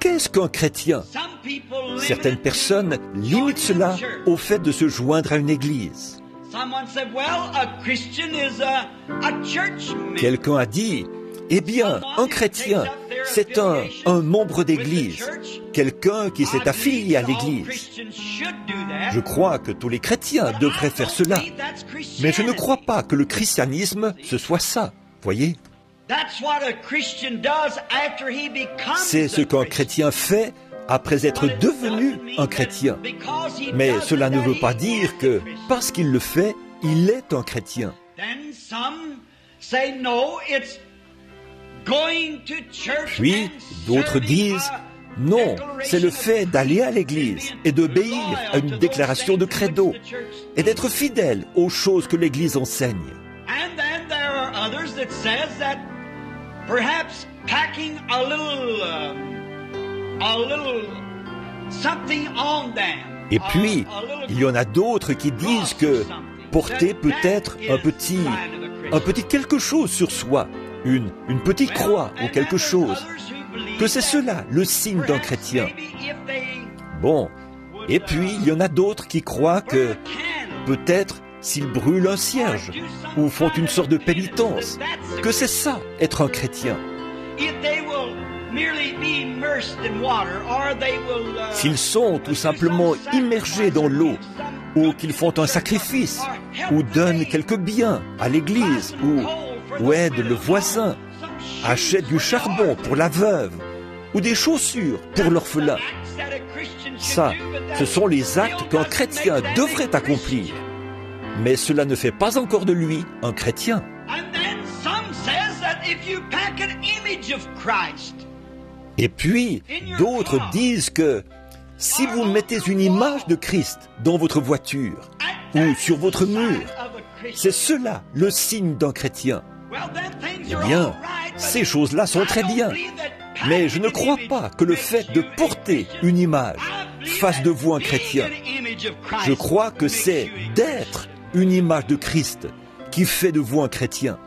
qu'est-ce qu'un chrétien? Certaines personnes limitent cela au fait de se joindre à une église. Quelqu'un a dit, eh bien, un chrétien, c'est un membre d'église, quelqu'un qui s'est affilié à l'église. Je crois que tous les chrétiens devraient faire cela, mais je ne crois pas que le christianisme, ce soit ça, voyez? C'est ce qu'un chrétien fait après être devenu un chrétien. Mais cela ne veut pas dire que, parce qu'il le fait, il est un chrétien. Puis, d'autres disent, non, c'est le fait d'aller à l'église et d'obéir à une déclaration de credo et d'être fidèle aux choses que l'église enseigne. Et puis, il y en a d'autres qui disent que porter peut-être un petit quelque chose sur soi, une petite croix ou quelque chose, que c'est cela le signe d'un chrétien. Bon, et puis il y en a d'autres qui croient que peut-être s'ils brûlent un cierge ou font une sorte de pénitence, que c'est ça être un chrétien. S'ils sont tout simplement immergés dans l'eau, ou qu'ils font un sacrifice, ou donnent quelques biens à l'église, ou aident le voisin, achètent du charbon pour la veuve, ou des chaussures pour l'orphelin. Ça, ce sont les actes qu'un chrétien devrait accomplir. Mais cela ne fait pas encore de lui un chrétien. Et puis, d'autres disent que si vous mettez une image de Christ dans votre voiture ou sur votre mur, c'est cela le signe d'un chrétien. Eh bien, ces choses-là sont très bien. Mais je ne crois pas que le fait de porter une image fasse de vous un chrétien. Je crois que c'est d'être une image de Christ qui fait de vous un chrétien.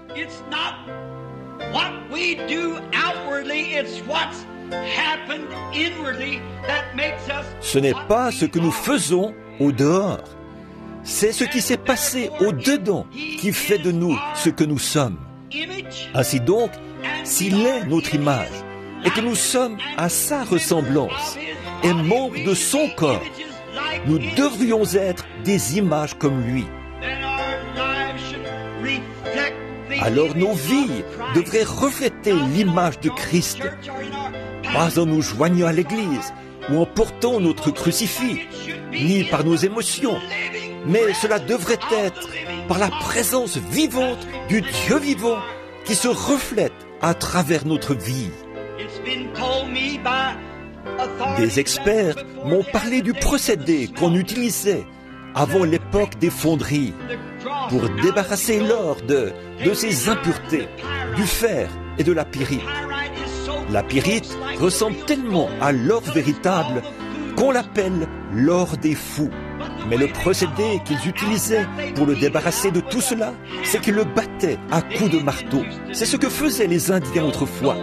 Ce n'est pas ce que nous faisons au dehors. C'est ce qui s'est passé au dedans qui fait de nous ce que nous sommes. Ainsi donc, s'il est notre image et que nous sommes à sa ressemblance et membres de son corps, nous devrions être des images comme lui. Alors nos vies devraient refléter l'image de Christ, pas en nous joignant à l'église ou en portant notre crucifix, ni par nos émotions, mais cela devrait être par la présence vivante du Dieu vivant qui se reflète à travers notre vie. Des experts m'ont parlé du procédé qu'on utilisait avant l'époque des fonderies pour débarrasser l'or de ses impuretés, du fer et de la pyrite. La pyrite ressemble tellement à l'or véritable qu'on l'appelle l'or des fous. Mais le procédé qu'ils utilisaient pour le débarrasser de tout cela, c'est qu'ils le battaient à coups de marteau. C'est ce que faisaient les Indiens autrefois.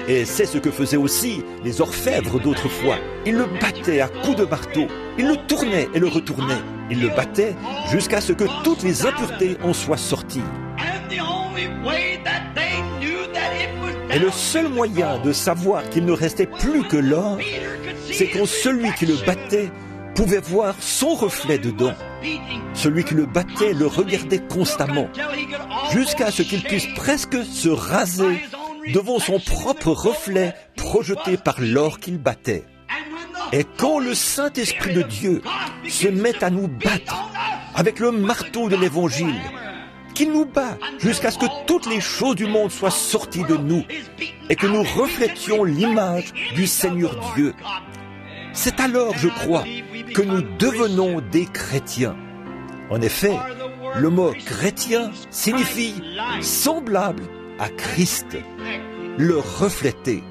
Et c'est ce que faisaient aussi les orfèvres d'autrefois. Ils le battaient à coups de marteau. Ils le tournaient et le retournaient. Ils le battaient jusqu'à ce que toutes les impuretés en soient sorties. Et le seul moyen de savoir qu'il ne restait plus que l'or, c'est quand celui qui le battait pouvait voir son reflet dedans. Celui qui le battait le regardait constamment, jusqu'à ce qu'il puisse presque se raser devant son propre reflet projeté par l'or qu'il battait. Et quand le Saint-Esprit de Dieu se met à nous battre avec le marteau de l'Évangile, qu'il nous bat jusqu'à ce que toutes les choses du monde soient sorties de nous et que nous reflétions l'image du Seigneur Dieu, c'est alors, je crois, que nous devenons des chrétiens. En effet, le mot chrétien signifie semblable à Christ, le refléter.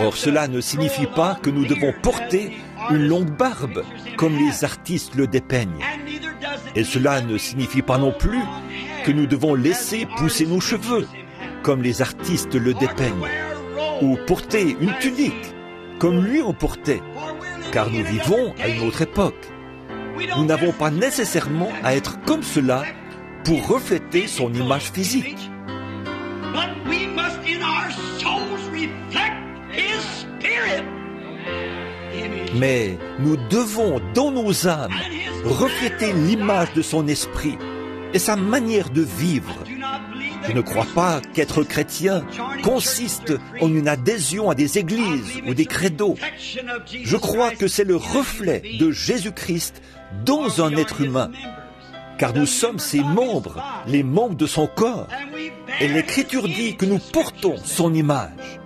Or, cela ne signifie pas que nous devons porter une longue barbe, comme les artistes le dépeignent. Et cela ne signifie pas non plus que nous devons laisser pousser nos cheveux, comme les artistes le dépeignent. ou porter une tunique, comme lui en portait, car nous vivons à une autre époque. Nous n'avons pas nécessairement à être comme cela pour refléter son image physique. Mais nous devons, dans nos âmes, refléter l'image de son esprit et sa manière de vivre. Je ne crois pas qu'être chrétien consiste en une adhésion à des églises ou des credos. Je crois que c'est le reflet de Jésus-Christ dans un être humain, car nous sommes ses membres, les membres de son corps, et l'Écriture dit que nous portons son image.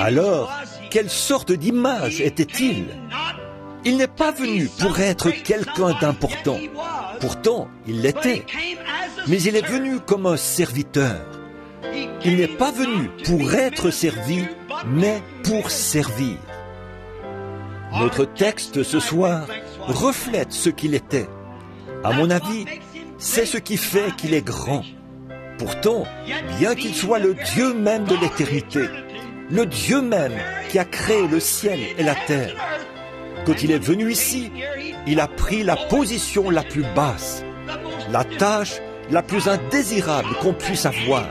Alors, quelle sorte d'image était-il? Il n'est pas venu pour être quelqu'un d'important. Pourtant, il l'était. Mais il est venu comme un serviteur. Il n'est pas venu pour être servi, mais pour servir. Notre texte ce soir reflète ce qu'il était. À mon avis, c'est ce qui fait qu'il est grand. Pourtant, bien qu'il soit le Dieu même de l'éternité, le Dieu même qui a créé le ciel et la terre, quand il est venu ici, il a pris la position la plus basse, la tâche la plus indésirable qu'on puisse avoir.